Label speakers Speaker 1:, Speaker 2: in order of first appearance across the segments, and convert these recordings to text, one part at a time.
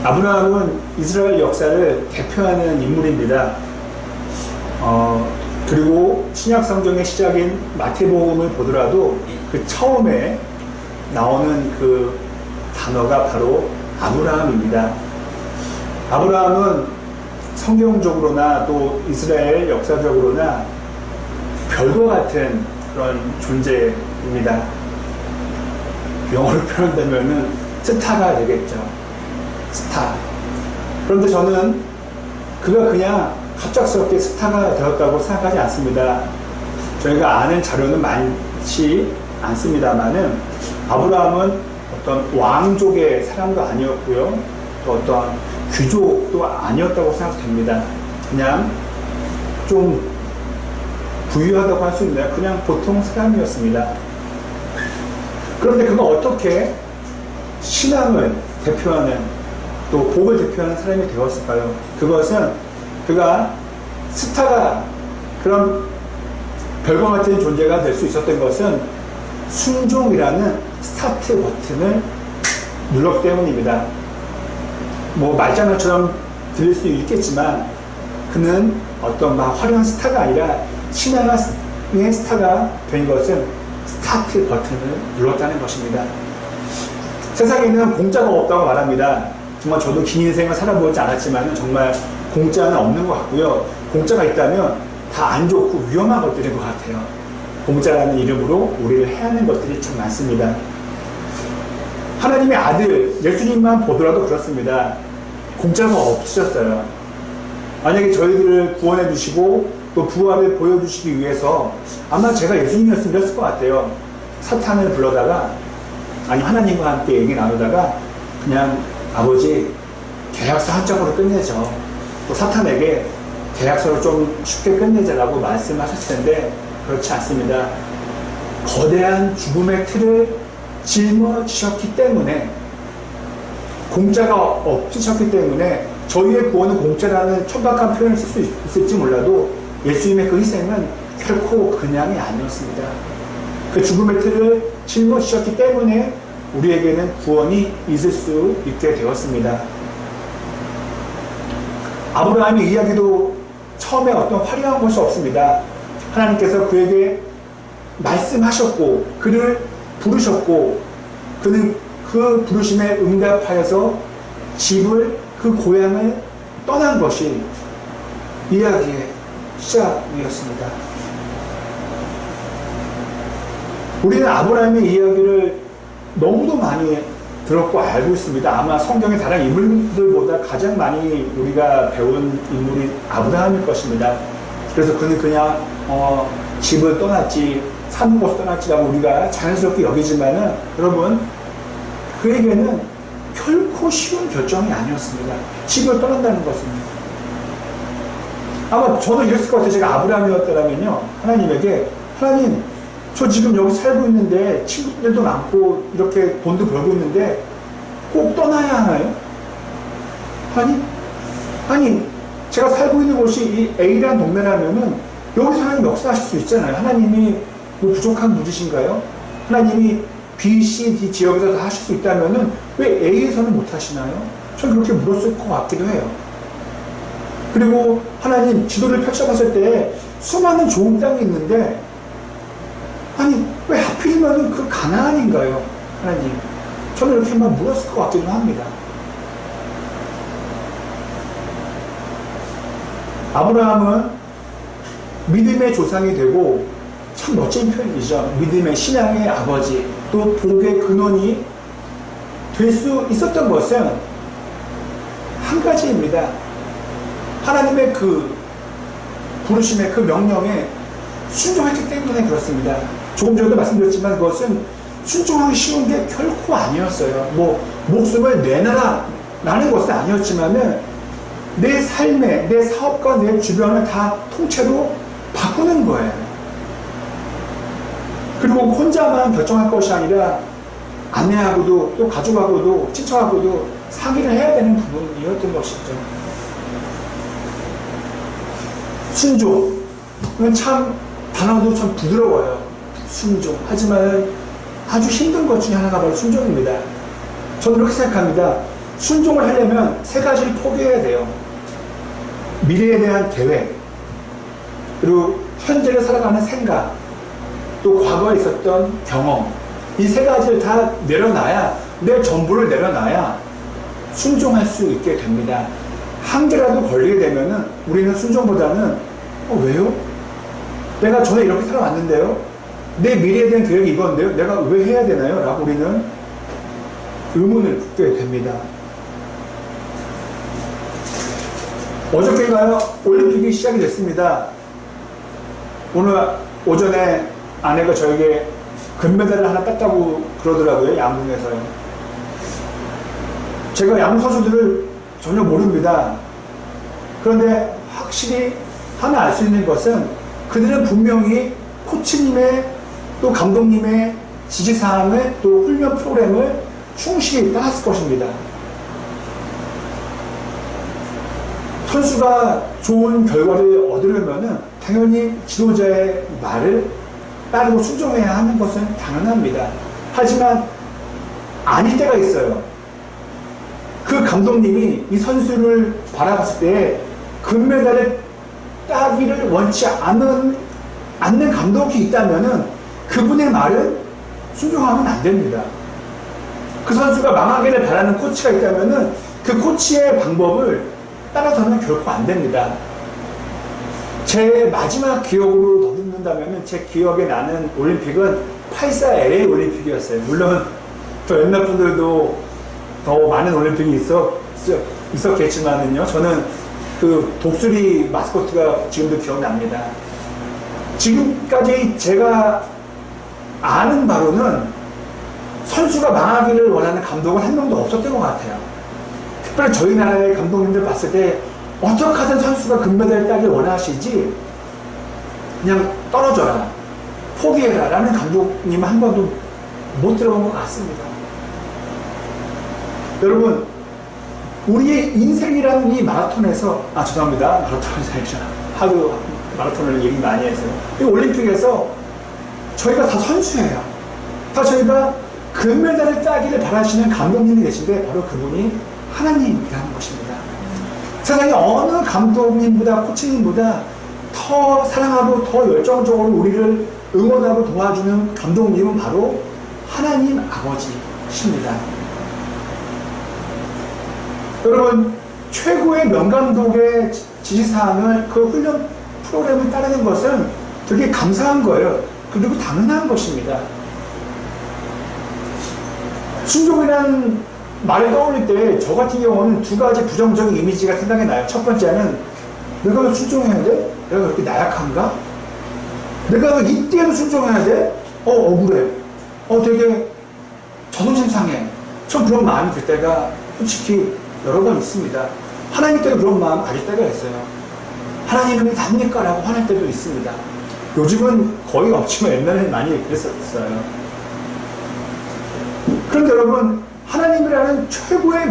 Speaker 1: 아브라함은 이스라엘 역사를 대표하는 인물입니다. 그리고 신약 성경의 시작인 마태복음을 보더라도 그 처음에 나오는 그 단어가 바로 아브라함입니다. 아브라함은 성경적으로나 또 이스라엘 역사적으로나 별과 같은 그런 존재입니다. 영어로 표현되면은 스타가 되겠죠. 스타. 그런데 저는 그가 그냥 갑작스럽게 스타가 되었다고 생각하지 않습니다. 저희가 아는 자료는 많지 않습니다만은 아브라함은 어떤 왕족의 사람도 아니었고요. 또 어떤 귀족도 아니었다고 생각됩니다. 그냥 좀 부유하다고 할 수 있나요? 그냥 보통 사람이었습니다. 그런데 그가 어떻게 신앙을 대표하는 또 복을 대표하는 사람이 되었을까요? 그것은 그가 스타가 그런 별과 같은 존재가 될 수 있었던 것은 순종이라는 스타트 버튼을 눌렀기 때문입니다. 뭐 말장난처럼 들릴 수 있겠지만 그는 어떤 막 화려한 스타가 아니라 신앙의 스타가 된 것은 스타트 버튼을 눌렀다는 것입니다. 세상에는 공짜가 없다고 말합니다. 정말 저도 긴 인생을 살아보지 않았지만 정말 공짜는 없는 것 같고요. 공짜가 있다면 다 안 좋고 위험한 것들인 것 같아요. 공짜라는 이름으로 우리를 해하는 것들이 참 많습니다. 하나님의 아들 예수님만 보더라도 그렇습니다. 공짜가 없으셨어요. 만약에 저희들을 구원해 주시고 또 부활을 보여주시기 위해서 아마 제가 예수님이었으면 이랬을 것 같아요. 사탄을 불러다가 아니 하나님과 함께 얘기 나누다가 그냥 아버지 계약서 한 장으로 끝내죠. 또 사탄에게 계약서를 좀 쉽게 끝내자라고 말씀하셨을 텐데 그렇지 않습니다. 거대한 죽음의 틀을 짊어지셨기 때문에 공짜가 없으셨기 때문에 저희의 구원은 공짜라는 천박한 표현을 쓸 수 있을지 몰라도 예수님의 그 희생은 결코 그냥이 아니었습니다. 그 죽음의 틀을 짊어지셨기 때문에 우리에게는 구원이 있을 수 있게 되었습니다. 아브라함의 이야기도 처음에 어떤 화려한 것이 없습니다. 하나님께서 그에게 말씀하셨고 그를 부르셨고 그는 그 부르심에 응답하여서 집을 그 고향을 떠난 것이 이야기의 시작이었습니다. 우리는 아브라함의 이야기를 너무도 많이 들었고 알고 있습니다. 아마 성경의 다른 인물들보다 가장 많이 우리가 배운 인물이 아브라함일 것입니다. 그래서 그는 그냥 집을 떠났지 사는 곳을 떠났지라고 우리가 자연스럽게 여기지만은 여러분 그에게는 결코 쉬운 결정이 아니었습니다. 집을 떠난다는 것은 아마 저도 이랬을 것 같아요. 제가 아브라함이었다면요 하나님에게 하나님 저 지금 여기 살고 있는데 친구들도 많고 이렇게 돈도 벌고 있는데 꼭 떠나야 하나요? 아니 제가 살고 있는 곳이 이 A라는 동네라면은 여기서 하나님 역사하실 수 있잖아요. 하나님이 뭐 부족한 분이신가요? 하나님이 B, C, D 지역에서 다 하실 수 있다면은 왜 A에서는 못 하시나요? 저는 그렇게 물었을 것 같기도 해요. 그리고 하나님 지도를 펼쳐봤을 때 수많은 좋은 땅이 있는데 아니 왜 하필이면 그 가나안인가요? 하나님 저는 이렇게 막 물었을 것 같기도 합니다. 아브라함은 믿음의 조상이 되고 참 멋진 표현이죠. 믿음의 신앙의 아버지 또 복의 근원이 될 수 있었던 것은 한 가지입니다. 하나님의 그 부르심의 그 명령에 순종했기 때문에 그렇습니다. 조금 전에도 말씀드렸지만 그것은 순종하기 쉬운 게 결코 아니었어요. 뭐 목숨을 내놔라 라는 것은 아니었지만은 내 삶에 내 사업과 내 주변을 다 통째로 바꾸는 거예요. 그리고 혼자만 결정할 것이 아니라 아내하고도 또 가족하고도 친척하고도 상의를 해야 되는 부분이었던 것이죠. 순종은 참 단어도 참 부드러워요. 순종. 하지만 아주 힘든 것 중에 하나가 바로 순종입니다. 저는 이렇게 생각합니다. 순종을 하려면 세 가지를 포기해야 돼요. 미래에 대한 계획, 그리고 현재를 살아가는 생각, 또 과거에 있었던 경험, 이 세 가지를 다 내려놔야, 내 전부를 내려놔야 순종할 수 있게 됩니다. 한 개라도 걸리게 되면은 우리는 순종보다는 왜요? 내가 전에 이렇게 살아왔는데요? 내 미래에 대한 계획이 이건데요? 내가 왜 해야 되나요? 라고 우리는 의문을 품게 됩니다. 어저께인가요? 올림픽이 시작이 됐습니다. 오늘 오전에 아내가 저에게 금메달을 하나 땄다고 그러더라고요. 양궁에서요. 제가 양궁 선수들을 전혀 모릅니다. 그런데 확실히 하나 알 수 있는 것은 그들은 분명히 코치님의 또 감독님의 지시사항을 또 훈련 프로그램을 충실히 따랐을 것입니다. 선수가 좋은 결과를 얻으려면 당연히 지도자의 말을 따르고 순종해야 하는 것은 당연합니다. 하지만 아닐 때가 있어요. 그 감독님이 이 선수를 바라봤을 때 금메달을 따기를 원치 않는 감독이 있다면 그분의 말은 순종하면 안 됩니다. 그 선수가 망하기를 바라는 코치가 있다면 그 코치의 방법을 따라서는 결코 안 됩니다. 제 마지막 기억으로 더듬는다면 제 기억에 나는 올림픽은 84 LA 올림픽이었어요. 물론 저 옛날 분들도 더 많은 올림픽이 있었겠지만은요. 저는 그 독수리 마스코트가 지금도 기억납니다. 지금까지 제가 아는 바로는 선수가 망하기를 원하는 감독은 한 명도 없었던 것 같아요. 특별히 저희 나라의 감독님들 봤을 때 어떻게 하든 선수가 금메달 따길 원하시지 그냥 떨어져라, 포기해라 라는 감독님 한 번도 못 들어본 것 같습니다. 여러분, 우리의 인생이라는 이 마라톤에서, 죄송합니다. 마라톤이 아니죠. 하도 마라톤을 얘기 많이 해서요. 이 올림픽에서 저희가 다 선수예요. 다 저희가 금메달을 따기를 바라시는 감독님이 계신데 바로 그분이 하나님이라는 것입니다. 세상에 어느 감독님보다 코치님보다 더 사랑하고 더 열정적으로 우리를 응원하고 도와주는 감독님은 바로 하나님 아버지십니다. 여러분, 최고의 명감독의 지시사항을 그 훈련 프로그램을 따르는 것은 되게 감사한 거예요. 그리고 당연한 것입니다. 순종이라는 말을 떠올릴 때 저 같은 경우는 두 가지 부정적인 이미지가 생각이 나요. 첫 번째는 내가 왜 순종해야 돼? 내가 그렇게 나약한가? 내가 왜 이때도 순종해야 돼? 억울해. 되게 자존심 상해. 전 그런 마음이 들 때가 솔직히 여러 번 있습니다. 하나님 때도 그런 마음 가질 때가 있어요. 하나님은 답니까? 라고 화낼 때도 있습니다. 요즘은 거의 없지만 옛날에는 많이 그랬었어요. 그런데 여러분, 하나님이라는 최고의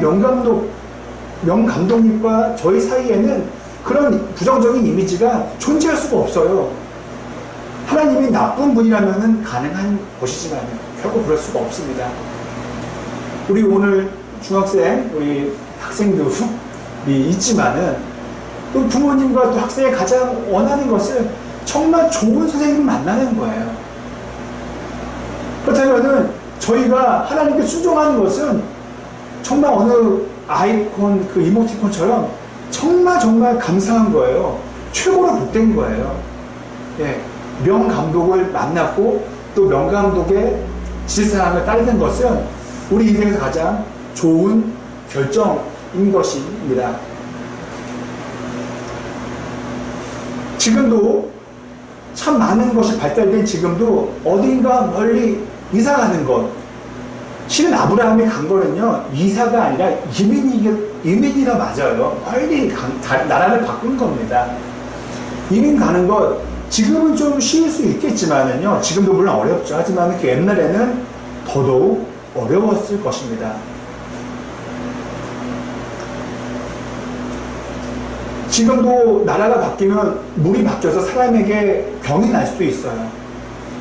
Speaker 1: 명감독님과 저희 사이에는 그런 부정적인 이미지가 존재할 수가 없어요. 하나님이 나쁜 분이라면 가능한 것이지만 결코 그럴 수가 없습니다. 우리 오늘 중학생, 우리 학생들이 있지만은 또 부모님과 또 학생이 가장 원하는 것은 정말 좋은 선생님을 만나는 거예요. 그렇다면은 저희가 하나님께 순종하는 것은 정말 어느 아이콘, 그 이모티콘처럼 정말 감사한 거예요. 최고로 복된 거예요. 예, 명감독을 만났고 또 명감독의 지시사항을 따르는 것은 우리 인생에서 가장 좋은 결정인 것입니다. 지금도 참 많은 것이 발달된 지금도 어딘가 멀리 이사 가는 것, 실은 아브라함이 간 거는요 이사가 아니라 이민이라 맞아요. 멀리 나라를 바꾼 겁니다. 이민 가는 것 지금은 좀 쉬울 수 있겠지만은요, 지금도 물론 어렵죠. 하지만 그 옛날에는 더더욱 어려웠을 것입니다. 지금도 나라가 바뀌면 물이 바뀌어서 사람에게 병이 날 수도 있어요.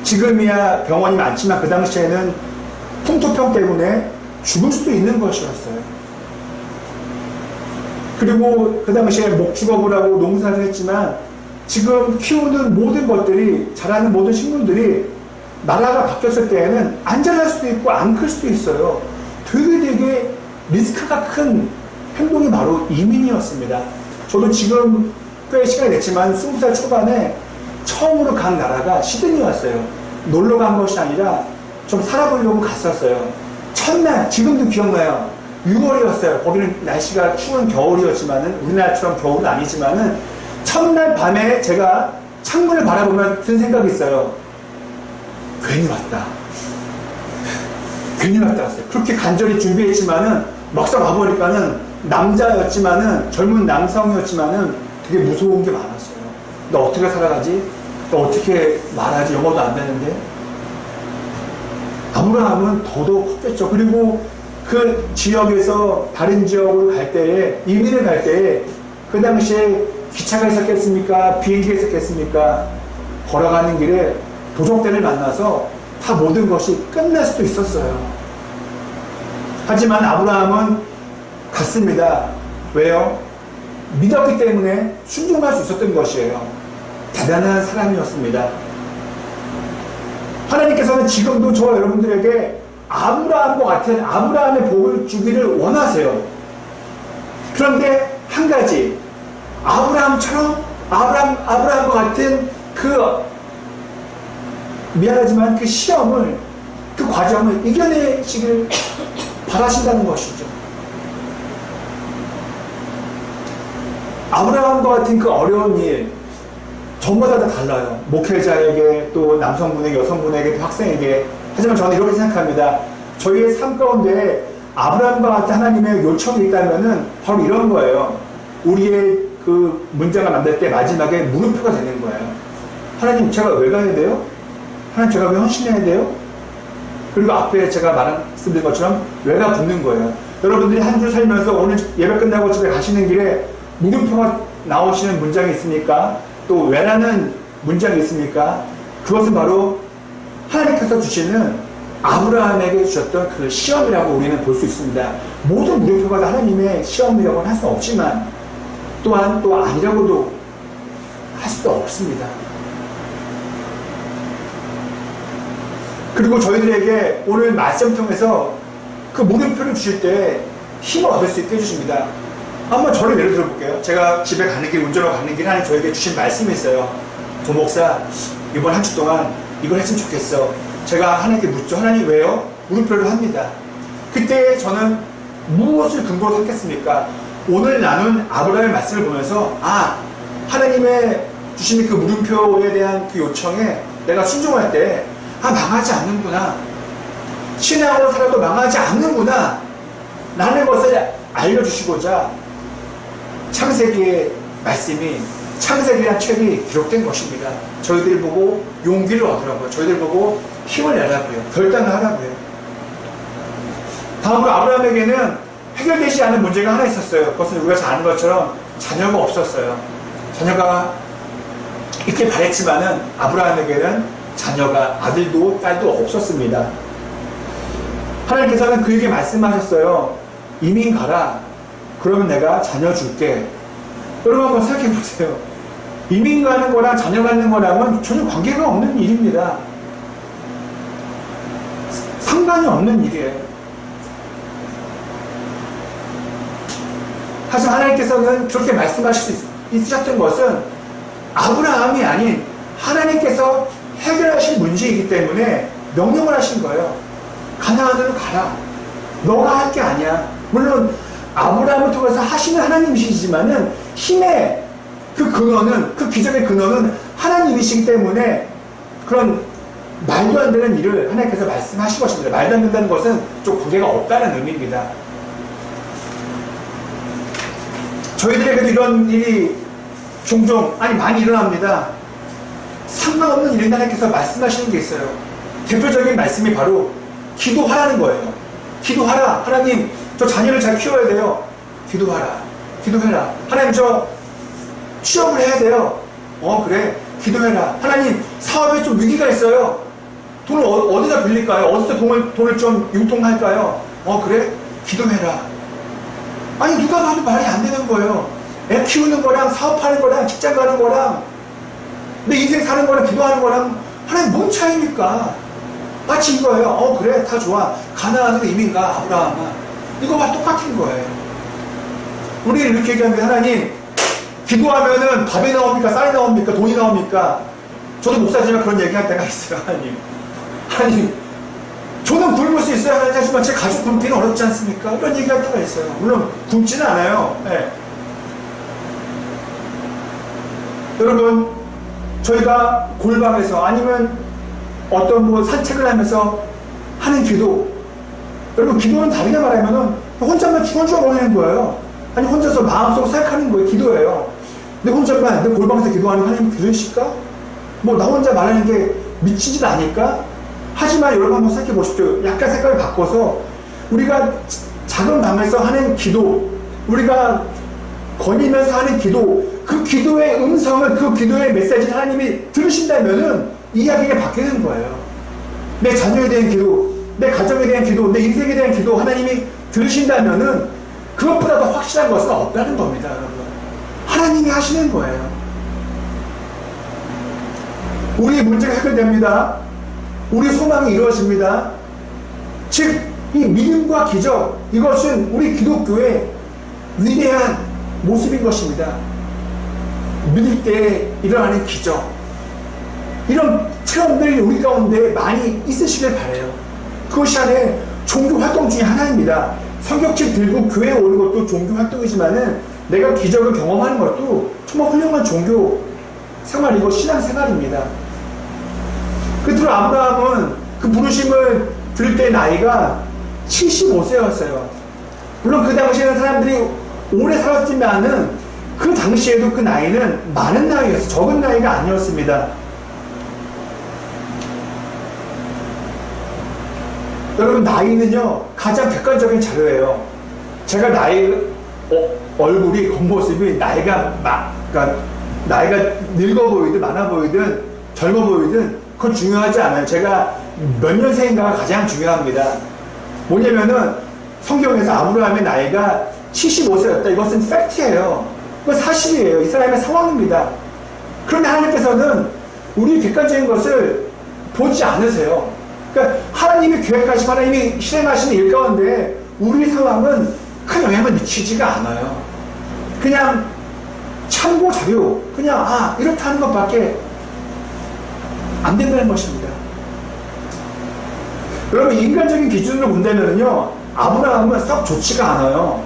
Speaker 1: 지금이야 병원이 많지만 그 당시에는 풍토병 때문에 죽을 수도 있는 것이었어요. 그리고 그 당시에 목축업을 하고 농사를 했지만 지금 키우는 모든 것들이, 자라는 모든 식물들이 나라가 바뀌었을 때에는 안 자랄 수도 있고 안 클 수도 있어요. 되게 리스크가 큰 행동이 바로 이민이었습니다. 저도 지금 꽤 시간이 됐지만 20살 초반에 처음으로 간 나라가 시드니였어요. 놀러 간 것이 아니라 좀 살아보려고 갔었어요. 첫날, 지금도 기억나요. 6월이었어요. 거기는 날씨가 추운 겨울이었지만은, 우리나라처럼 겨울은 아니지만은, 첫날 밤에 제가 창문을 바라보면 든 생각이 있어요. 괜히 왔다. 괜히 왔다 왔어요. 그렇게 간절히 준비했지만은, 막상 와보니까는 남자였지만은, 젊은 남성이었지만은 되게 무서운 게 많았어요. 너 어떻게 살아가지? 너 어떻게 말하지? 영어도 안 되는데? 아브라함은 더더욱 컸겠죠. 그리고 그 지역에서 다른 지역으로 갈 때에, 이민을 갈 때에, 그 당시에 기차가 있었겠습니까? 비행기가 있었겠습니까? 걸어가는 길에 도적대를 만나서 다 모든 것이 끝날 수도 있었어요. 하지만 아브라함은 갔습니다. 왜요? 믿었기 때문에 순종할 수 있었던 것이에요. 대단한 사람이었습니다. 하나님께서는 지금도 저와 여러분들에게 아브라함과 같은 아브라함의 복을 주기를 원하세요. 그런데 한 가지, 아브라함처럼 아브라함과 같은 미안하지만 그 시험을, 그 과정을 이겨내시길 바라신다는 것이죠. 아브라함과 같은 그 어려운 일, 전마다 다 달라요. 목회자에게, 또 남성분에게, 여성분에게, 또 학생에게. 하지만 저는 이렇게 생각합니다. 저희의 삶 가운데 아브라함과 같은 하나님의 요청이 있다면은 바로 이런 거예요. 우리의 그 문제가 만날 때 마지막에 물음표가 되는 거예요. 하나님, 제가 왜 가야 돼요? 하나님, 제가 왜 헌신해야 돼요? 그리고 앞에 제가 말씀드린 것처럼 왜가 붙는 거예요. 여러분들이 한 주 살면서 오늘 예배 끝나고 집에 가시는 길에 물음표가 나오시는 문장이 있습니까? 또 왜라는 문장이 있습니까? 그것은 바로 하나님께서 주시는 아브라함에게 주셨던 그 시험이라고 우리는 볼 수 있습니다. 모든 물음표가 다 하나님의 시험이라고는 할 수 없지만, 또한 또 아니라고도 할 수도 없습니다. 그리고 저희들에게 오늘 말씀 통해서 그 물음표를 주실 때 힘을 얻을 수 있게 해주십니다. 한번 저를 예를 들어볼게요. 제가 집에 가는 길, 운전하고 가는 길에 하나님 저에게 주신 말씀이 있어요. 도목사, 이번 한 주 동안 이걸 했으면 좋겠어. 제가 하나님께 묻죠. 하나님 왜요? 물음표를 합니다. 그때 저는 무엇을 근거로 삼겠습니까? 오늘 나눈 아브라함의 말씀을 보면서, 하나님의 주시는 그 물음표에 대한 그 요청에 내가 순종할 때, 망하지 않는구나. 신앙으로 살아도 망하지 않는구나. 라는 것을 알려주시고자 창세기의 말씀이, 창세기란 책이 기록된 것입니다. 저희들 보고 용기를 얻으라고요. 저희들 보고 힘을 내라고요. 결단을 하라고요. 다음으로 아브라함에게는 해결되지 않은 문제가 하나 있었어요. 그것은 우리가 잘 아는 것처럼 자녀가 없었어요. 자녀가 있길 바랬지만은 아브라함에게는 자녀가, 아들도 딸도 없었습니다. 하나님께서는 그에게 말씀하셨어요. 이민 가라. 그러면 내가 자녀 줄게. 여러분 한번 생각해 보세요. 이민 가는 거랑 자녀 갖는 거랑은 전혀 관계가 없는 일입니다. 상관이 없는 일이에요. 하지만 하나님께서는 그렇게 말씀하실 수 있으셨던 것은 아브라함이 아닌 하나님께서 해결하실 문제이기 때문에 명령을 하신 거예요. 가나안으로 가라. 너가 할 게 아니야. 물론 아브라함을 통해서 하시는 하나님이시지만은 힘의 그 근원은, 그 기적의 근원은 하나님이시기 때문에 그런 말도 안 되는 일을 하나님께서 말씀하신 것입니다. 말도 안 된다는 것은 좀 관계가 없다는 의미입니다. 저희들에게도 이런 일이 종종, 많이 일어납니다. 상관없는 일인데 하나님께서 말씀하시는 게 있어요. 대표적인 말씀이 바로 기도하라는 거예요. 기도하라. 하나님, 저 자녀를 잘 키워야 돼요. 기도하라. 기도해라. 하나님, 저 취업을 해야 돼요. 그래. 기도해라. 하나님, 사업에 좀 위기가 있어요. 돈을 어디다 빌릴까요? 어디서 돈을 좀 융통할까요? 그래. 기도해라. 아니 누가 봐도 말이 안 되는 거예요. 애 키우는 거랑 사업하는 거랑 직장 가는 거랑 내 인생 사는 거랑 기도하는 거랑 하나님 뭔 차이입니까? 마치 이거예요. 그래 다 좋아. 가나안으로 이민 가 아브라함아. 이거와 똑같은 거예요. 우리는 이렇게 얘기하는데 하나님 기도하면은 밥이 나옵니까? 쌀이 나옵니까? 돈이 나옵니까? 저도 목사지만 그런 얘기할 때가 있어요. 하나님 저는 굶을 수 있어야 하나님 하지만 제 가족 굶기는 어렵지 않습니까? 이런 얘기할 때가 있어요. 물론 굶지는 않아요. 네. 여러분 저희가 골방에서 아니면 어떤 뭐 산책을 하면서 하는 기도, 여러분 기도는 다르게 말하면은 혼자만 중얼중얼 거리는 거예요. 아니 혼자서 마음속으로 생각하는 거예요. 기도예요. 근데 혼자만 내 골방에서 기도하는 하나님 들으실까? 뭐 나 혼자 말하는 게 미치지도 않을까? 하지만 여러분 한번 생각해 보십시오. 약간 색깔을 바꿔서 우리가 작은 방에서 하는 기도, 우리가 거니면서 하는 기도, 그 기도의 음성을, 그 기도의 메시지를 하나님이 들으신다면은 이야기가 바뀌는 거예요. 내 자녀에 대한 기도, 내 가정에 대한 기도, 내 인생에 대한 기도 하나님이 들으신다면은 그것보다 더 확실한 것은 없다는 겁니다, 여러분. 하나님이 하시는 거예요. 우리의 문제가 해결됩니다. 우리 소망이 이루어집니다. 즉, 이 믿음과 기적, 이것은 우리 기독교의 위대한 모습인 것입니다. 믿을 때 일어나는 기적, 이런 체험들이 우리 가운데 많이 있으시길 바라요. 그것이 안에 종교 활동 중에 하나입니다. 성경책 들고 교회에 오는 것도 종교 활동이지만은 내가 기적을 경험하는 것도 정말 훌륭한 종교 생활이고 신앙 생활입니다. 끝으로 아브라함은 그 부르심을 들을 때 나이가 75세였어요. 물론 그 당시에는 사람들이 오래 살았지만은 그 당시에도 그 나이는 많은 나이였어요. 적은 나이가 아니었습니다. 여러분 나이는요 가장 객관적인 자료예요. 제가 얼굴이 겉모습이 나이가 그러니까 나이가 늙어 보이든 많아 보이든 젊어 보이든 그건 중요하지 않아요. 제가 몇 년생인가가 가장 중요합니다. 뭐냐면은 성경에서 아브라함의 나이가 75세였다. 이것은 팩트예요. 이건 사실이에요. 이 사람의 상황입니다. 그런데 하나님께서는 우리 객관적인 것을 보지 않으세요. 그러니까 하나님이 계획하시고 하나님이 실행하시는 일 가운데 우리 상황은 큰 영향을 미치지가 않아요. 그냥 참고 자료, 그냥 이렇다 하는 것밖에 안 된다는 것입니다. 여러분 인간적인 기준으로 본다면요 아브라함은 썩 좋지가 않아요.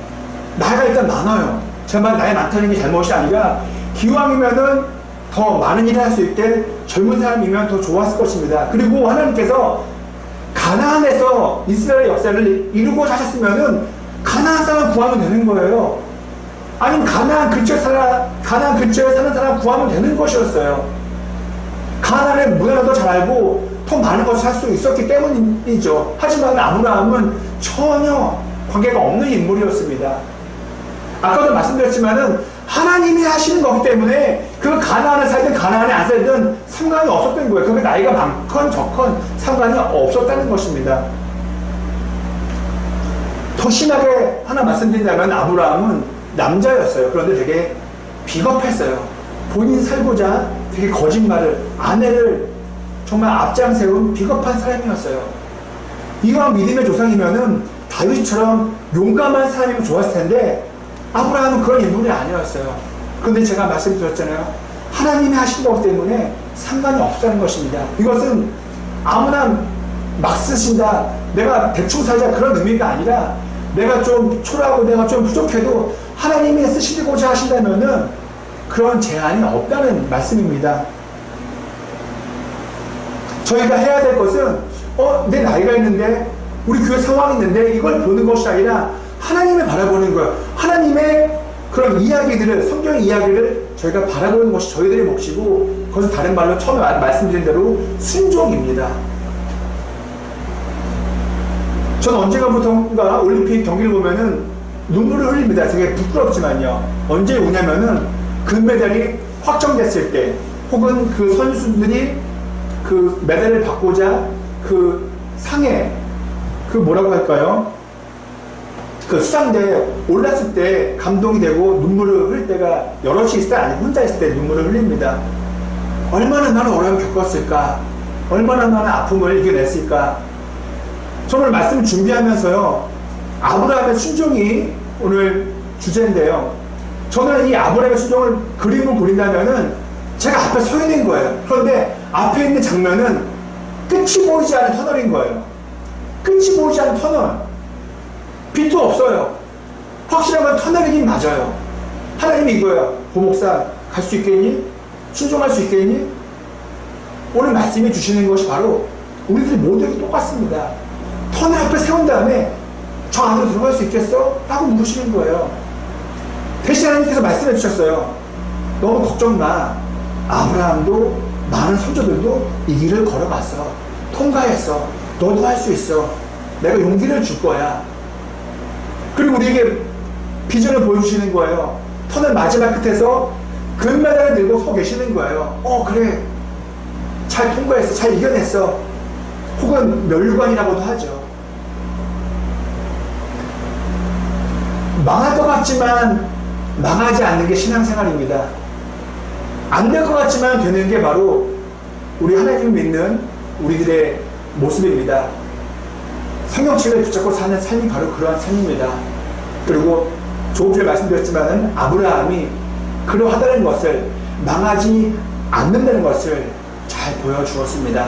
Speaker 1: 나이가 일단 많아요. 정말 나이 많다는 게 잘못이 아니라 기왕이면은 더 많은 일을 할 수 있게 젊은 사람이면 더 좋았을 것입니다. 그리고 하나님께서 가나안에서 이스라엘 역사를 이루고자 하셨으면은 가나안 사람 구하면 되는 거예요. 아니면 가나안 근처에 사는 사람 구하면 되는 것이었어요. 가나안의 문화도 잘 알고 더 많은 것을 할 수 있었기 때문이죠. 하지만 아브라함은 전혀 관계가 없는 인물이었습니다. 아까도 말씀드렸지만은 하나님이 하시는 거기 때문에 그 가나안에 살든 가나안에 안 살든 상관이 없었던 거예요. 그게 나이가 많건 적건 상관이 없었다는 것입니다. 더 심하게 하나 말씀드린다면 아브라함은 남자였어요. 그런데 되게 비겁했어요. 본인 살고자 되게 거짓말을, 아내를 정말 앞장세운 비겁한 사람이었어요. 이왕 믿음의 조상이면은 다윗처럼 용감한 사람이면 좋았을 텐데 아브라함은 그런 인물이 아니었어요. 그런데 제가 말씀드렸잖아요. 하나님이 하신 거기 때문에 상관이 없다는 것입니다. 이것은 아무나 막 쓰신다, 내가 대충 살자 그런 의미가 아니라 내가 좀 초라하고 내가 좀 부족해도 하나님이 쓰시고자 하신다면은 그런 제한이 없다는 말씀입니다. 저희가 해야 될 것은 내 나이가 있는데 우리 교회 상황이 있는데 이걸 보는 것이 아니라 하나님을 바라보는 거예요. 하나님의 그런 이야기들을, 성경 이야기를 저희가 바라보는 것이 저희들의 몫이고 그것은 다른 말로 처음에 말씀드린 대로 순종입니다. 저는 언젠가부터인가 올림픽 경기를 보면은 눈물을 흘립니다. 되게 부끄럽지만요. 언제 우냐면은 금메달이 확정됐을 때 혹은 그 선수들이 그 메달을 받고자 그 상에 그 뭐라고 할까요? 그 수상대에 올랐을 때 감동이 되고 눈물을 흘릴 때가 여럿이 있을 때 아니고 혼자 있을 때 눈물을 흘립니다. 얼마나 많은 어려움을 겪었을까? 얼마나 많은 아픔을 이겨냈을까? 저는 말씀 준비하면서요, 아브라함의 순종이 오늘 주제인데요. 저는 이 아브라함의 순종을 그림을 그린다면은 제가 앞에 서 있는 거예요. 그런데 앞에 있는 장면은 끝이 보이지 않는 터널인 거예요. 끝이 보이지 않는 터널. 빛도 없어요. 확실한 건 터널이긴 맞아요. 하나님이 이거예요. 고목사 갈 수 있겠니? 순종할 수 있겠니? 오늘 말씀해 주시는 것이 바로 우리들 모두에게 똑같습니다. 터널 앞에 세운 다음에 저 안으로 들어갈 수 있겠어? 라고 물으시는 거예요. 대신 하나님께서 말씀해 주셨어요. 너무 걱정 마. 아브라함도 많은 선조들도 이 길을 걸어갔어. 통과했어. 너도 할 수 있어. 내가 용기를 줄 거야. 그리고 우리에게 비전을 보여주시는 거예요. 터널 마지막 끝에서 금메달을 들고 서 계시는 거예요. 그래. 잘 통과했어. 잘 이겨냈어. 혹은 멸관이라고도 하죠. 망할 것 같지만 망하지 않는 게 신앙생활입니다. 안 될 것 같지만 되는 게 바로 우리 하나님을 믿는 우리들의 모습입니다. 성경책을 붙잡고 사는 삶이 바로 그러한 삶입니다. 그리고 조금 전에 말씀드렸지만 아브라함이 그러하다는 것을, 망하지 않는다는 것을 잘 보여주었습니다.